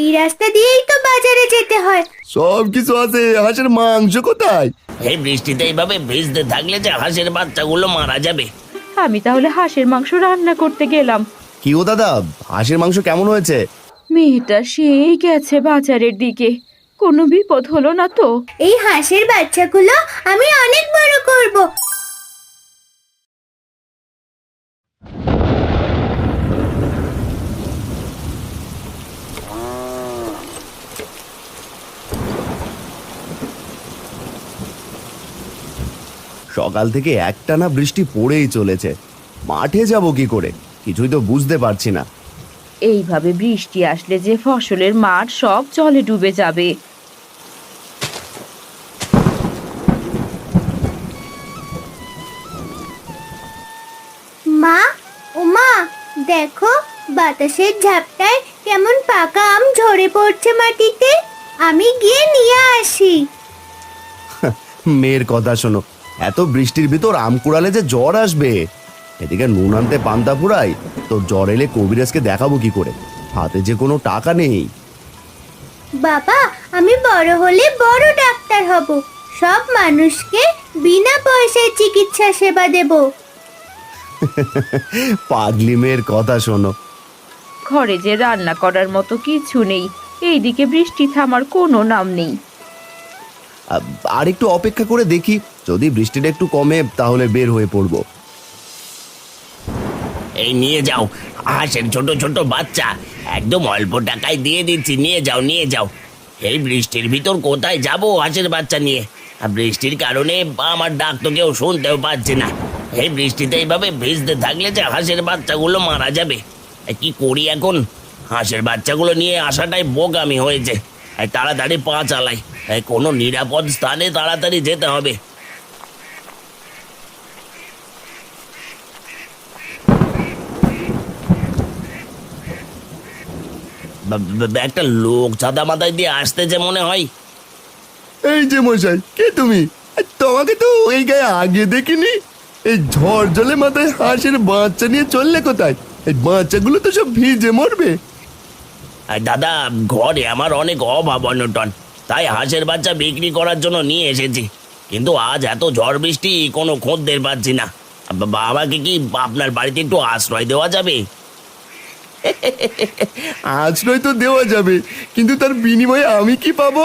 এই রাস্তা দিয়েই তো বাজারে যেতে হয়। সব কিছু আছে, হাঁসের মাংস কোথায়? এই বৃষ্টিতে এইভাবে ভিজতে থাকলে যে হাঁসের বাচ্চাগুলো মারা যাবে। আমি তাহলে হাঁসের মাংস রান্না করতে গেলাম। কি ও দাদা, হাঁসের মাংস কেমন হয়েছে? মেয়েটা সেই গেছে বাজারের দিকে, কোনো বিপদ হলো না তো? এই হাঁসের বাচ্চাগুলো আমি অনেক বড় করব। সকাল থেকে একটানা বৃষ্টি পড়েই চলেছে, মাঠে যাব কি করে কিছুই তো বুঝতে পারছি না। এইভাবে বৃষ্টি আসলে যে ফসলের মাঠ সব জলে ডুবে যাবে। মা, ও মা, দেখো বাতাসের ঝাপটায় কেমন পাকা আম ঝরে পড়ছে মাটিতে। আমি গিয়ে নিয়ে আসি। মেয়ের কথা শোনো, এত বৃষ্টির ভিতর আম কুড়ালে যে জ্বর আসবে। এদিকে নুন আনতে পান্তা ফুরাই, তো জ্বর এলে কবিরাজকে দেখাবো কি করে? হাতে যে কোনো টাকা নেই। বাবা, আমি বড় হলে বড় ডাক্তার হব, সব মানুষকে বিনা পয়সায় চিকিৎসা সেবা দেব। পাগলি মেয়ের কথা শোনো। ঘরে যে রান্না করার মতো কিছু নেই, এইদিকে বৃষ্টি থামার কোনো নাম নেই। আর একটু অপেক্ষা করে দেখি, যদি বৃষ্টিটা একটু কমে তাহলে বের হয়ে পড়বো। এই নিয়ে যাও হাঁসের ছোট ছোট বাচ্চা, একদম অল্প টাকায় দিয়ে দিচ্ছি, নিয়ে যাও নিয়ে যাও। এই বৃষ্টির ভিতর কোথায় যাব হাঁসের বাচ্চা নিয়ে? আর বৃষ্টির কারণে আমার ডাক তো কেউ শুনতেও পাচ্ছে না। এই বৃষ্টিতে এইভাবে ভিজতে থাকলে যে হাঁসের বাচ্চাগুলো মারা যাবে। কি করি এখন? হাঁসের বাচ্চাগুলো নিয়ে আসাটাই বোকামি হয়েছে। তাড়াতাড়ি পা চালাই, কোনো নিরাপদ স্থানে তাড়াতাড়ি যেতে হবে। একটা লোক ছাতা মাথায় দিয়ে আসতেছে মনে হয়। এই যে মশাই, কে তুমি? তোমাকে তো ওই গায়ে আগে দেখিনি। এই ঝড় জলে মাথায় হাঁসের বাচ্চা নিয়ে চললে কোথায়? এই বাচ্চাগুলো তো সব ভিজে মরবে। আর দাদা, ঘরে আমার অনেক অভাব অনটন, তাই হাঁসের বাচ্চা বিক্রি করার জন্য নিয়ে এসেছি। কিন্তু আজ এত ঝড় বৃষ্টি, কোনো খদ্দের পাচ্ছি না। বাবাকে কি আপনার বাড়িতে একটু আশ্রয় দেওয়া যাবে? আশ্রয় তো দেওয়া যাবে, কিন্তু তার বিনিময়ে আমি কি পাবো?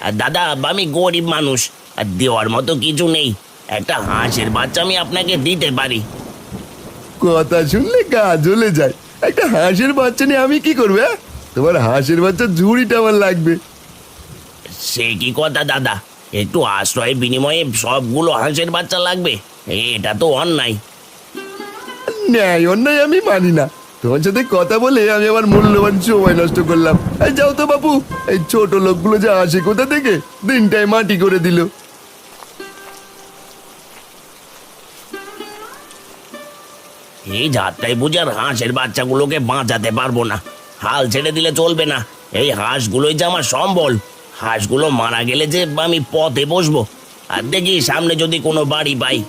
আর দাদা, আমি গরিব মানুষ, আর দেওয়ার মতো কিছু নেই। একটা হাঁসের বাচ্চা আমি আপনাকে দিতে পারি। কথা শুনলে গা জ্বলে যায়। একটা হাঁসের বাচ্চা নিয়ে আমি কি করবো? তোমার হাঁসের বাচ্চা ঝুড়িটা আমার লাগবে। সে কি কথা দাদা, একটু আশ্রয়ের বিনিময়ে সবগুলো হাঁসের বাচ্চা লাগবে? এটা তো অন্যায়। ন্যায় অন্যায় আমি মানি না। তোমার সাথে কথা বলে আমি আমার মূল্যবান সময় নষ্ট করলাম। এই যাও তো বাপু, এই ছোট লোকগুলো যে আসে কোথা থেকে, দিনটায় মাটি করে দিল। এই যাত্রায় বুঝে আর হাঁসের বাচ্চাগুলোকে বাঁচাতে পারবো না। হাল ছেড়ে দিলে চলবে না। এই হাঁসগুলোই যে আমার সম্বল। হাঁসগুলো মারা গেলে যে আমি পথে বসবো। আর দেখি সামনে যদি কোনো বাড়ি পাই।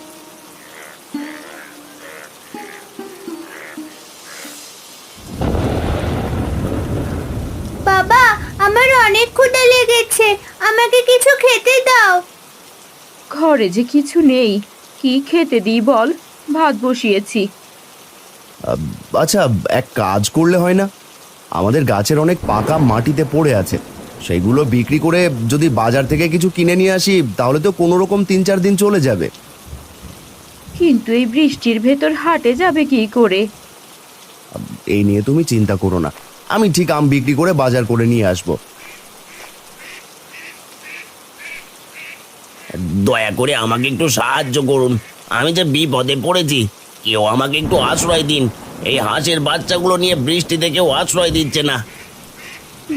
বাবা, আমার অনেক ক্ষুধা লেগেছে, আমাকে কিছু খেতে দাও। ঘরে যে কিছু নেই, কি খেতে দিই বল? ভাত বসিয়েছি। আচ্ছা, এক কাজ করলে হয় না? আমাদের গাছের অনেক পাকা মাটিতে পড়ে আছে, সেগুলো বিক্রি করে যদি বাজার থেকে কিছু কিনে নিয়ে আসি তাহলে তো কোনো রকম 3-4 দিন চলে যাবে। কিন্তু এই বৃষ্টির ভেতর হাটে যাবে কি করে? এই নিয়ে তুমি চিন্তা করো না, আমি ঠিক আম বিক্রি করে বাজার করে নিয়ে আসবো। দয়া করে আমাকে একটু সাহায্য করুন, আমি যে বিপদে পড়েছি। কেউ আমাকে একটু আশ্রয় দিন। এই হাঁসের বাচ্চাগুলো নিয়ে বৃষ্টিতে কেউ আশ্রয় দিচ্ছে না।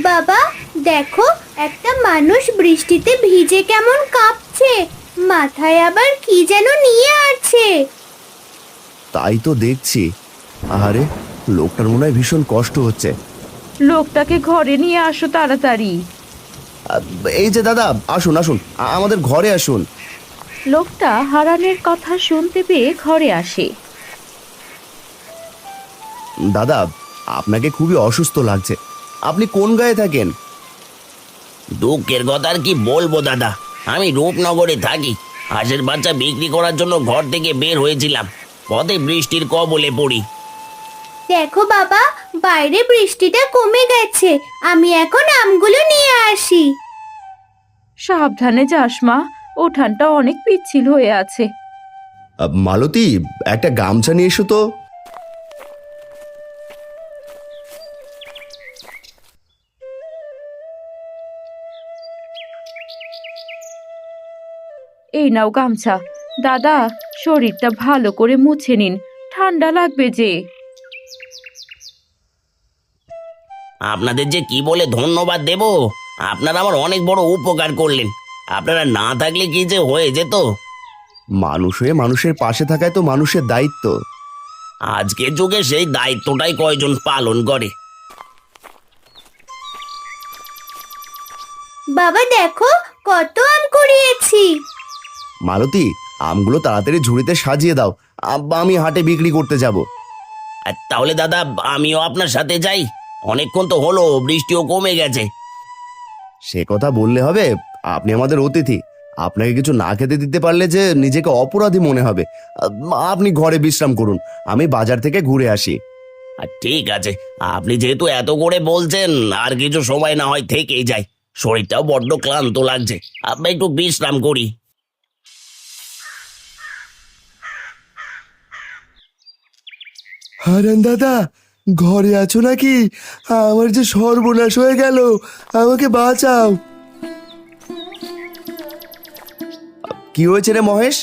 বাবা, দেখো একটা মানুষ বৃষ্টিতে ভিজে কেমন কাঁপছে, মাথায় আবার কি যেন নিয়ে আছে। তাই তো দেখছি। আরে, লোকটার মনে হয় ভীষণ কষ্ট হচ্ছে। লোকটাকে ঘরে নিয়ে আসো তাড়াতাড়ি। এই যে দাদা, আসুন আসুন, আমাদের ঘরে আসুন। লোকটা হারানের কথা শুনতে পেয়ে ঘরে আসে। দাদা, আপনাকে খুবই অসুস্থ লাগছে, আপনি কোন গায়ে থাকেন? দুঃখের কথা আর কি বলবো দাদা, আমি রূপনগরে থাকি। হাঁসের বাচ্চা বিক্রি করার জন্য ঘর থেকে বের হয়েছিলাম, পথে বৃষ্টির কবলে পড়ি। দেখো বাবা, বাইরে বৃষ্টিটা কমে গেছে, আমি এখন আমগুলো নিয়ে আসি। সাবধানে যাস মা, উঠানটা অনেক পিচ্ছিল হয়ে আছে। মালতী, একটা গামছা নিয়ে এসো তো। এই নাও গামছা। দাদা, শরীরটা ভালো করে মুছে নিন, ঠান্ডা লাগবে যে। আপনাদের যে কি বলে ধন্যবাদ দেব, আপনারা আমার অনেক বড় উপকার করলেন। আপনারা না থাকলে কি যে হয়ে যেত। মানুষ হয়ে মানুষের পাশে থাকায় তো মানুষের দায়িত্ব। আজকের যুগে সেই দায়িত্বটাই কয়জন পালন করে। বাবা দেখো, কত আম কুড়িয়েছি। মালতী, আমগুলো তাড়াতাড়ি ঝুড়িতে সাজিয়ে দাও, আমি হাটে বিক্রি করতে যাব। আর তাহলে দাদা, আমিও আপনার সাথে যাই। অনেকক্ষণ তো হলো, বৃষ্টিও কমে গেছে। সে কথা বললে হবে? আপনি আমাদের অতিথি, আপনাকে কিছু না খেতে দিতে পারলে যে নিজেকে অপরাধী মনে হবে। আপনি ঘরে বিশ্রাম করুন, আমি বাজার থেকে ঘুরে আসি। আর ঠিক আছে, আপনি যেহেতু এত করে বলছেন, আর কিছু সময় না হয় থেকেই যাই। শরীরটাও বড্ড ক্লান্ত লাগছে, আপনি একটু বিশ্রাম করি। হারান দাদা, ঘরে আছো নাকি? আমার যে সর্বনাশ হয়ে গেল, আমাকে বাঁচাও। কি হয়েছে রে মহেশ?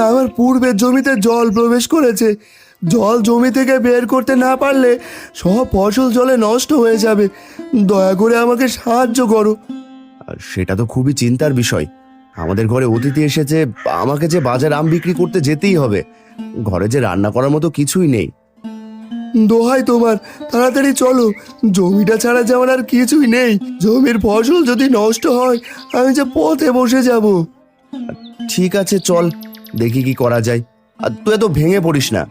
আমার পূর্বের জমিতে জল প্রবেশ করেছে। জল জমি থেকে বের করতে না পারলে সব ফসল জলে নষ্ট হয়ে যাবে। দয়া করে আমাকে সাহায্য করো। সেটা তো খুবই চিন্তার বিষয়। আমাদের ঘরে অতিথি এসেছে, আমাকে যে বাজার আম বিক্রি করতে যেতেই হবে। ঘরে যে রান্না করার মতো কিছুই নেই। দোহাই তোমার, তাড়াতাড়ি চলো, জমিটা ছাড়া যাওয়ার আর কিছুই নেই। জমির ফসল যদি নষ্ট হয়, আমি যে পথে বসে যাব। ঠিক আছে, চল দেখি কি করা যায়। আর তুই এত ভেঙে পড়িস না।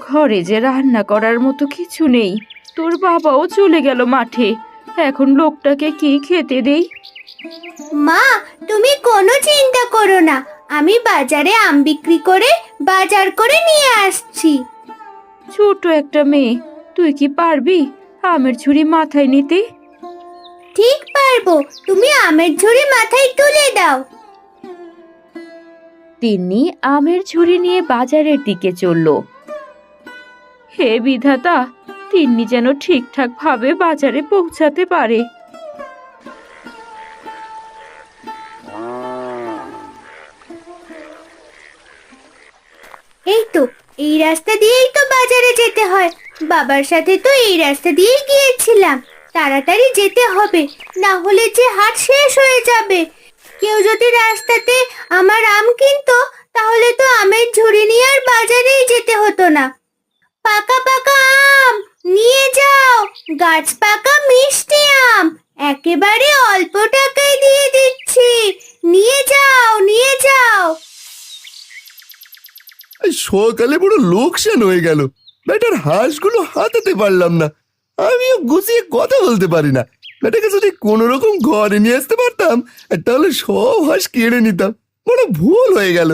ঘরে যে রান্না করার মতো কিছু নেই। তোর বাবাও চলে গেল মাঠে, এখন লোকটাকে কি খেতে দেই? মা, তুমি কোনো চিন্তা করো না, আমি বাজারে আম বিক্রি করে বাজার করে নিয়ে আসছি। ছোট একটা মেয়ে, তুই কি পারবি আমের ঝুড়ি মাথায় নিতে? ঠিক পারবো, তুমি আমের ঝুড়ি মাথায় তুলে দাও। তিন্নি আমের ঝুড়ি নিয়ে বাজারের দিকে চলল। হে বিধাতা, তিন্নি যেন ঠিকঠাক ভাবে বাজারে পৌঁছাতে পারে। এই তো, এই রাস্তা দিয়েই তো বাজারে যেতে হয়। বাবার সাথে তো এই রাস্তা দিয়েই গিয়েছিলাম। তাড়াতাড়ি যেতে হবে, না হলে যে হাট শেষ হয়ে যাবে। কেউ যদি রাস্তাতে আমার আম কিনতো, তাহলে তো আমের ঝুড়ি নিয়ে আর বাজারেই যেতে হতো না। পাকা পাকা আম নিয়ে যাও, গাছ পাকা মিষ্টি আম একেবারে অল্প টাকায় দিয়ে দিচ্ছি, নিয়ে যাও নিয়ে যাও। সকালে বড় লোকসান হয়ে গেল। বেটার হাঁসগুলো হাতাতে পারলাম না। আমিও গুছিয়ে কথা বলতে পারি না। বেটাকে যদি কোনো রকম ঘরে নিয়ে আসতে পারতাম, তাহলে সব হাঁস কেড়ে নিতাম। বড় ভুল হয়ে গেল।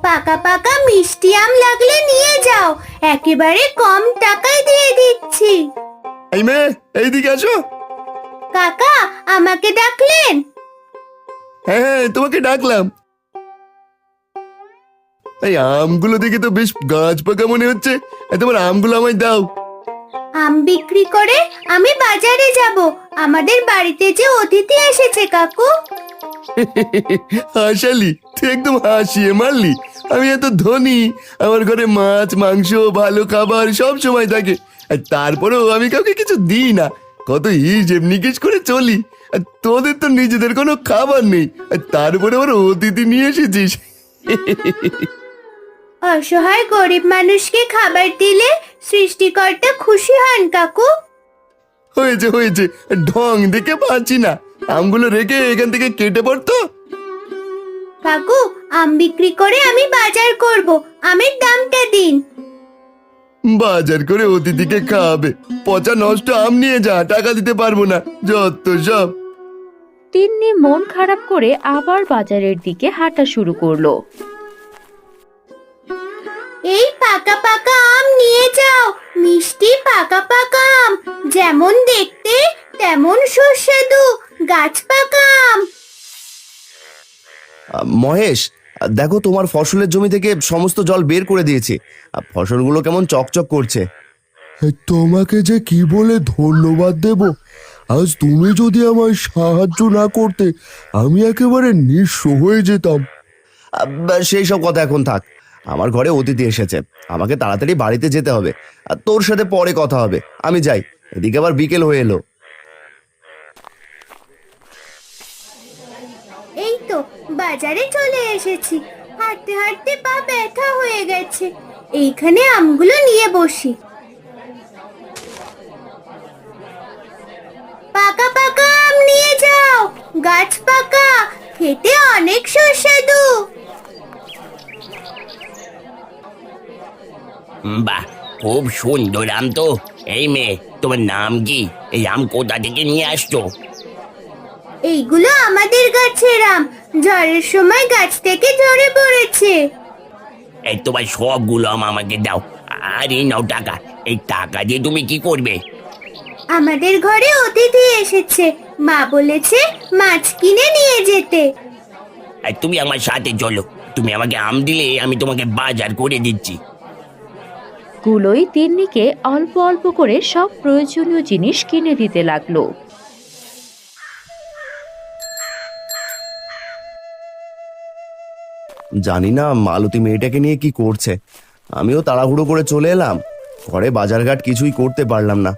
পাকা পাকা মিষ্টি আম লাগলে নিয়ে যাও, একেবারে কম টাকায় দিয়ে দিচ্ছি। এই মেয়ে, এইদিকে আসো। কাকা, আমাকে ডাকলেন? হ্যাঁ হ্যাঁ, তোমাকে ডাকলাম। এই আমগুলো দেখে তো বেশ গাছ পাকা মনে হচ্ছে। তোমার আমগুলো আমায় দাও। আম বিক্রি করে আমি বাজারে যাব। আমাদের বাড়িতে যে অতিথি এসেছে কাকু। হাসালি, তুই একদম হাসিয়ে মারলি। আমি এত ধনী, আমার ঘরে মাছ মাংস ভালো খাবার সব সময় থাকে, আর তারপরেও আমি কাউকে কিছু দিই না। কত হিসেব নিকেশ করে চলি। আর তোদের তো নিজেদের কোনো খাবার নেই, আর তারপরে আবার অতিথি নিয়ে এসেছিস। অসহায় গরিব মানুষকে খাবার দিলে সৃষ্টিকর্তা খুশি হন কাকু। হয়েছে হয়েছে, ঢং দেখে পাচ্ছি না। আমগুলো রেখে এখান থেকে কেটে পড়তো। কাকু, আম বিক্রি করে আমি বাজার করব, আমের দামটা দিন। বাজার করে অতিথিকে খাওয়াবে, পচা নষ্ট আম নিয়ে যা, টাকা দিতে পারবো না, যত সব। তিন্নি মন খারাপ করে আবার বাজারের দিকে হাঁটা শুরু করলো। এই পাকা পাকা আম নিয়ে যাও, মিষ্টি পাকা পাকা আম, যেমন দেখতে তেমন সুস্বাদু, গাছ পাকা আম। মহেশ, দেখো তোমার ফসলের জমি থেকে সমস্ত জল বের করে দিয়েছি। ফসলগুলো কেমন চকচক করছে। তোমাকে যে কি বলে ধন্যবাদ দেব। আজ তুমি যদি আমায় সাহায্য না করতে আমি একেবারে নিঃস্ব হয়ে যেতাম। সেই সব কথা এখন থাক, আমার ঘরে অতিথি এসেছে, আমাকে তাড়াতাড়ি বাড়িতে যেতে হবে। আর তোর সাথে পরে কথা হবে, আমি যাই, এদিকে আবার বিকেল হয়ে এলো। এই তো বাজারে চলে এসেছি, হাঁটতে হাঁটতে পা ব্যথা হয়ে গেছে। এইখানে আমগুলো নিয়ে বসি। পাকা পাকা আম নিয়ে যাও, গাছ পাকা, খেতে অনেক সুস্বাদু। বাহ, খুব সুন্দর আম তো। এই মেয়ে, তোমার নাম কি? এই আম কোথা থেকে নিয়ে আসছো? এইগুলো আমাদের গাছের আম, ঝড়ের সময় গাছ থেকে ঝরে পড়েছে। এই তোমার সবগুলো আম আমাকে দাও। আর এই নাও টাকা। এই টাকা দিয়ে তুমি কি করবে? আমাদের ঘরে অতিথি এসেছে, মা বলেছে মাছ কিনে নিয়ে যেতে। আর তুমি আমার সাথে চলো, তুমি আমাকে আম দিলে আমি তোমাকে বাজার করে দিচ্ছি। গুলোই তিন্নিকে অল্প অল্প করে সব প্রয়োজনীয় জিনিস কিনে দিতে লাগলো। জানি না মালতী মেয়েটাকে নিয়ে কি করছে। আমিও তাড়াহুড়ো করে চলে এলাম, ঘরে বাজারঘাট কিছুই করতে পারলাম না।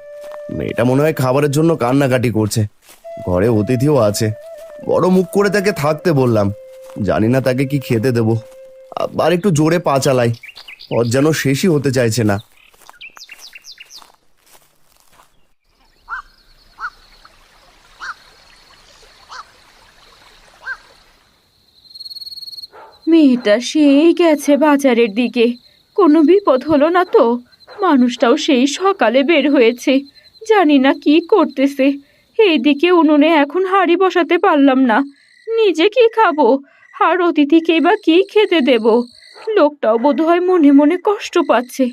মেয়েটা মনে হয় খাবারের জন্য কান্নাকাটি করছে, ঘরে অতিথিও আছে। বড় মুখ করে তাকে থাকতে বললাম, জানি না তাকে কি খেতে দেব। আর একটু জোরে পা চালাই, পথ যেন শেষই হতে চাইছে না। মেয়েটা সেই গেছে বাজারের দিকে, কোনো বিপদ হলো না তো? মানুষটাও সেই সকালে বের হয়েছে, জানি না কি করতেছে। এইদিকে উনুনে এখন হাঁড়ি বসাতে পারলাম না, নিজে কি খাবো আর অতিথিকে বা কি খেতে দেব? লোকটাও বোধহয় মনে মনে কষ্ট পাচ্ছে।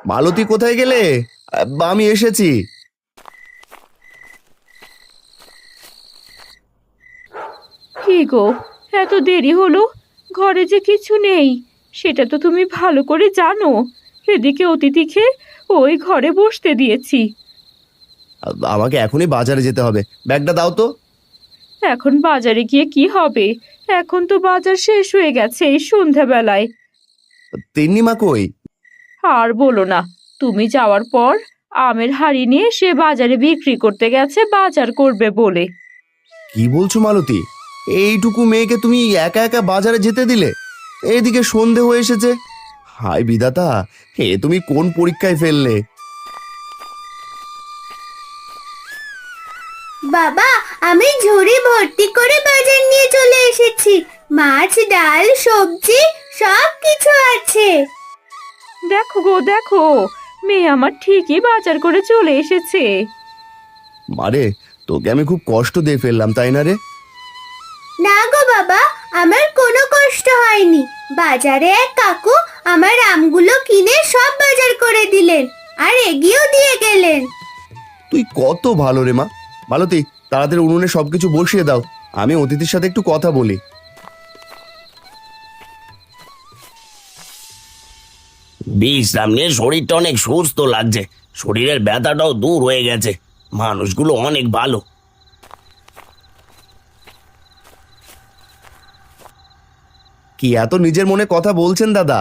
মালতী কোথায় গেলে? আমি এসেছি। কি গো, এত দেরি হলো? ঘরে যে কিছু নেই সেটা তো তুমি ভালো করে জানো। এদিকে অতিথিকে ওই ঘরে বসতে দিয়েছি। আমাকে এখনই বাজারে যেতে হবে, ব্যাগটা দাও তো। এখন বাজারে গিয়ে কি হবে? এখন তো বাজার শেষ হয়ে গেছে এই সন্ধ্যাবেলায়। তিন্নিমা কই? আর বলো না, তুমি যাওয়ার পর আমের হাড়ি নিয়ে সে বাজারে বিক্রি করতে গেছে বাজার করবে বলে। কি বলছো মালতী? এইটুকু মেয়েকে তুমি একা একা বাজারে যেতে দিলে? এইদিকে সন্ধে হয়ে এসেছে। হায় বিধাতা, হে তুমি কোন পরীক্ষায় ফেললে? বাবা, আমি ঝুড়ি ভর্তি করে বাজার নিয়ে চলে এসেছি, মাছ ডাল সবজি সব কিছু আছে। দেখো গো দেখো, মেয়ে আমার ঠিকই বাজার করে চলে এসেছে। মারে, তোকে আমি খুব কষ্ট দিয়ে ফেললাম তাই না রে? না গো বাবা, আমার কোনো কষ্ট হয়নি। বাজারে এক কাকু আমার আমগুলো কিনে সব বাজার করে দিলেন আর এগিয়েও দিয়ে গেলেন। তুই কত ভালো রে মা। মালতী, তাড়াতাড়ি উনুনে সবকিছু বসিয়ে দাও, আমি অতিথির সাথে একটু কথা বলি। বিশ্রাম নিয়ে শরীরটা অনেক সুস্থ লাগছে, শরীরের ব্যথাটাও দূর হয়ে গেছে। মানুষগুলো অনেক ভালো। কি এত নিজের মনে কথা বলছেন দাদা?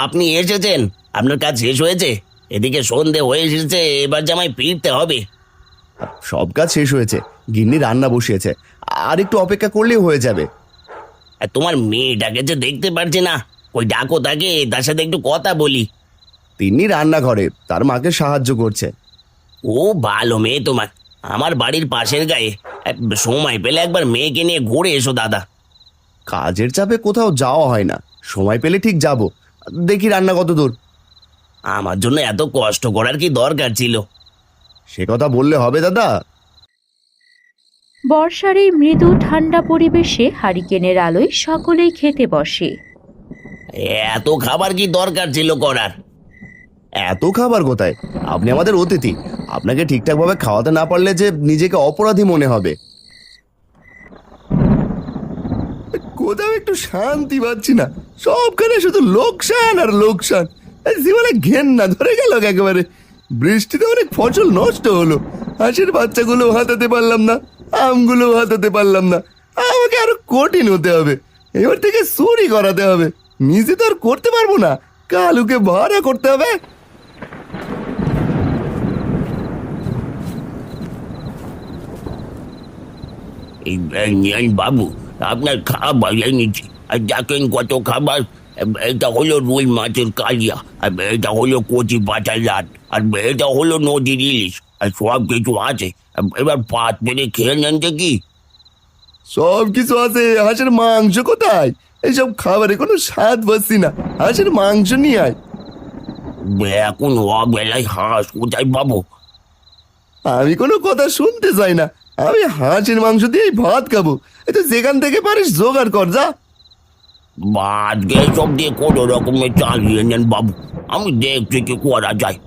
আপনি এসেছেন? আপনার কাজ শেষ হয়েছে? এদিকে সন্ধে হয়ে এসেছে, এবার জামাই ফিরতে হবে। সব কাজ শেষ হয়েছে, গিন্নি রান্না বসিয়েছে, আর একটু অপেক্ষা করলেই হয়ে যাবে। আর তোমার মেয়েটাকে যে দেখতে পারছি না, ওই ডাকো তাকে, তার সাথে একটু কথা বলি। তিন্নি রান্নাঘরে তার মাকে সাহায্য করছে। ও ভালো মেয়ে তোমার, আমার বাড়ির পাশের গায়ে সময় পেলে একবার মেয়েকে নিয়ে ঘুরে এসো দাদা। কাজের চাপে কোথাও যাওয়া হয় না, সময় পেলে ঠিক যাব। দেখি রান্না কত দূর। আমার জন্য এত কষ্ট করার কি দরকার ছিল? সে কথা বললে হবে দাদা? বর্ষার এই মৃদু ঠান্ডা পরিবেশে হারিকেনের আলোয় সকলেই খেতে বসে। এত খাবার কি দরকার ছিল করার? এত খাবার কোথায়? আপনি আমাদের অতিথি, আপনাকে ঠিকঠাকভাবে খাওয়াতে না পারলে যে নিজেকে অপরাধী মনে হবে। কোথাও একটু শান্তি পাচ্ছি না, সবখানে শুধু লোকসান আর লোকসান। জীবনে ঘেন্না ধরে গেল একেবারে। বৃষ্টিতে অনেক ফসল নষ্ট হলো, হাঁসের বাচ্চাগুলো হাতাতে পারলাম না, আমগুলো হাতাতে পারলাম না। আমাকে আরো কঠিন হতে হবে, এবার থেকে চুরি করাতে হবে। নিজে তো আর করতে পারবো না, কালুকে ভাড়া করতে হবে। এই বাবু, আপনার খাবার এনেছি। আর দেখেন কত খাবার। এটা হলো রুই মাছের কালিয়া, আর এটা হলো কচি পাঁচার লাট, আর এটা হলো নদীর ইলিশ, আর সব কিছু আছে। এবার পাত পেরে খেয়ে নেন দেখি। সব কিছু আছে, হাঁসের মাংস কোথায়? এইসব খাবারে কোনো স্বাদ পাচ্ছি না, হাঁসের মাংস নিয়ে আয়। এখন অবেলায় হাঁস কোথায় পাবো? আমি কোনো কথা শুনতে চাই না, আমি হাঁসের মাংস দিয়েই ভাত খাবো। এই তো যেখান থেকে পারিস জোগাড় কর, যা। আজকে সব দিয়ে কোনো রকমের চালিয়ে নেন বাবু, আমি দেখছি কি করা যায়।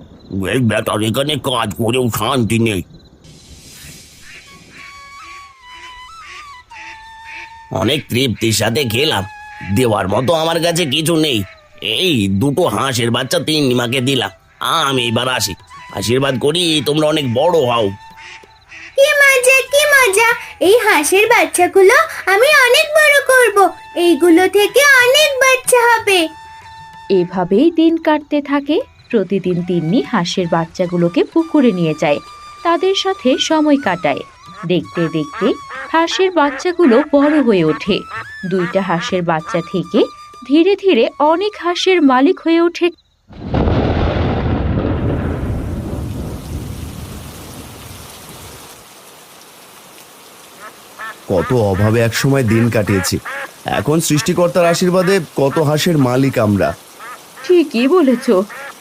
এই বেটার এখানে কাজ করেও শান্তি নেই। অনেক তৃপ্তির সাথে খেলাম, দেওয়ার মতো আমার কাছে কিছু নেই। এই দুটো হাঁসের বাচ্চা তিন্নিমাকে দিলাম, আমি এবার আসি। আশীর্বাদ করি তোমরা অনেক বড় হও। কি মজা, কি মজা! এই হাঁসের বাচ্চাগুলো আমি অনেক বড় করব, এইগুলো থেকে অনেক বাচ্চা হবে। এভাবেই দিন কাটতে থাকে। প্রতিদিন তিন্নি হাঁসের বাচ্চাগুলোকে পুকুরে নিয়ে যায়, তাদের সাথে সময় কাটায়। দেখতে দেখতে হাঁসের বাচ্চাগুলো বড় হয়ে ওঠে। দুইটা হাঁসের বাচ্চা থেকে ধীরে ধীরে অনেক হাঁসের মালিক হয়ে ওঠে। কত অভাবে একসময় দিন কাটিয়েছি, এখন সৃষ্টিকর্তার আশীর্বাদে কত হাঁসের মালিক আমরা। ঠিকই বলেছ,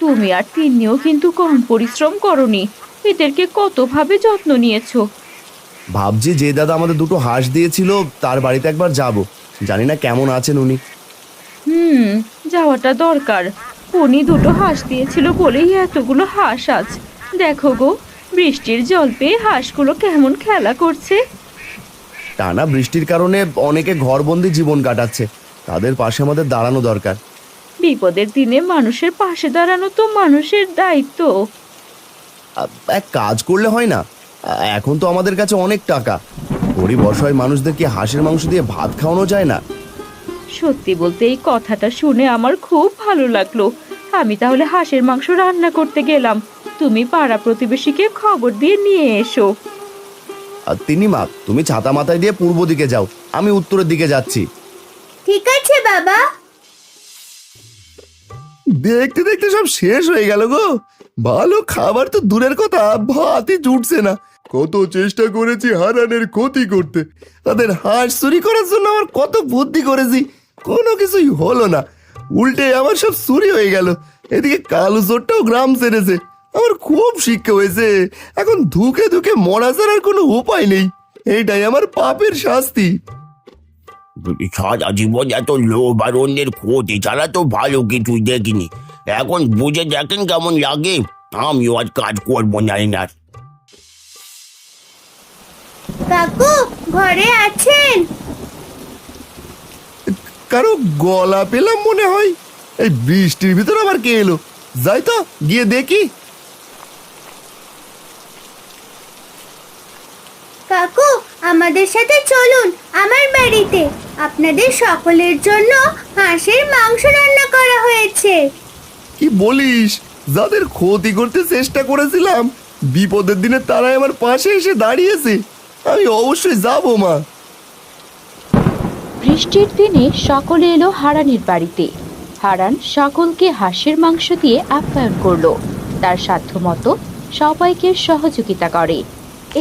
তুমি আর তিন্নিও কিন্তু কম পরিশ্রম করনি, এদেরকে কতভাবে যত্ন নিয়েছো। ভাবছি যে দাদা আমাদের দুটো হাঁস দিয়েছিল তার বাড়িতে একবার যাব, জানি না কেমন আছেন উনি। যাওয়াটা দরকার। উনি দুটো হাঁস দিয়েছিল বলেই এতগুলো হাঁস আজ। দেখো গো, বৃষ্টির জল পেয়ে হাঁসগুলো কেমন খেলা করছে। টানা বৃষ্টির কারণে অনেকে ঘরবন্দি জীবন কাটাচ্ছে, তাদের পাশে আমাদের দাঁড়ানো দরকার। বিপদের দিনে মানুষের পাশে দাঁড়ানো তো মানুষের দায়িত্ব। এক কাজ করলে হয় না? এখন তো আমাদের কাছে অনেক টাকা, গরিব অসহায় মানুষদের কি হাঁসের মাংস দিয়ে ভাত খাওয়ানো যায় না? সত্যি বলতে এই কথাটা শুনে আমার খুব ভালো লাগলো। আমি তাহলে হাঁসের মাংস রান্না করতে গেলাম, তুমি পাড়া প্রতিবেশীকে খবর দিয়ে নিয়ে এসো। তিন্নিমা, তুমি ছাতা মাথায় দিয়ে পূর্ব দিকে যাও, আমি উত্তরের দিকে যাচ্ছি। ঠিক আছে বাবা। দেখতে দেখতে সব শেষ হয়ে গেল গো। ভালো খাবার তো দূরের কথা, ভাতই জুটছে না। কত চেষ্টা করেছি হারানের ক্ষতি করতে, তাদের হাঁস চুরি করার জন্য আমার কত বুদ্ধি করেছি, কোনো কিছুই হলো না। উল্টে আমার সব চুরি হয়ে গেল। এদিকে কালু চোরটাও গ্রাম ছেড়েছে। আমার খুব শিক্ষা হয়েছে, এখন ধুকে ধুকে মরা ছাড়ার কোনো উপায় নেই। এইটাই আমার পাপের শাস্তি। সারা জীবন এত লোভ আর অন্যের ক্ষতি ছাড়া তো ভালো কিছুই দেখিনি। এখন বুঝে দেখেন কেমন লাগে। আমিও আজ কাজ করবো না এনার। কাকু, ঘরে আছেন? কারো গলা পেলাম মনে হয়। এই বৃষ্টির ভিতর আবার কে এলো? যাই তো গিয়ে দেখি। কাকু, আমাদের সাথে চলুন আমার বাড়িতে, আপনাদের সকলের জন্য হাঁসের মাংস রান্না করা হয়েছে। কি বলিস? যাদের ক্ষতি করতে চেষ্টা করেছিলাম, বিপদের দিনে তারাই আমার পাশে এসে দাঁড়িয়েছে। আমি অবশ্যই যাবো মা। বৃষ্টির দিনে সকলে এলো হারানের বাড়িতে। হারান সকলকে হাঁসের মাংস দিয়ে আপ্যায়ন করলো, তার সাধ্যমতো সবাইকে সহযোগিতা করে।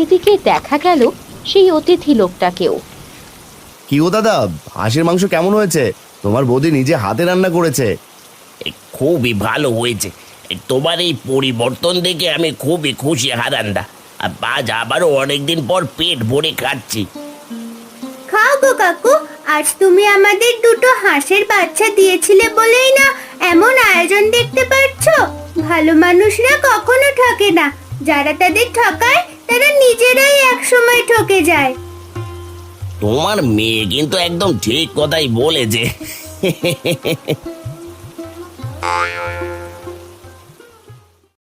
এদিকে দেখা গেল সেই অতিথি লোকটাকেও। কি ও দাদা, হাঁসের মাংস কেমন হয়েছে? তোমার বৌদি নিজে হাতে রান্না করেছে। খুবই ভালো হয়েছে। তোমার এই পরিবর্তন দেখে আমি খুবই খুশি হারান্দা। আর আজ আবারও অনেকদিন পর পেট ভরে খাচ্ছি। খাও গো কাকু, আজ তুমি আমাদের দুটো হাঁসের বাচ্চা দিয়েছিলে বলেই না এমন আয়োজন দেখতে পাচ্ছ। ভালো মানুষরা কখনো ঠকে না, যারা তাদের ঠকায় তারা নিজেরাই একসময় ঠকে যায়। তোমার মেয়ে কিন্তু একদম ঠিক কথাই বলেছে।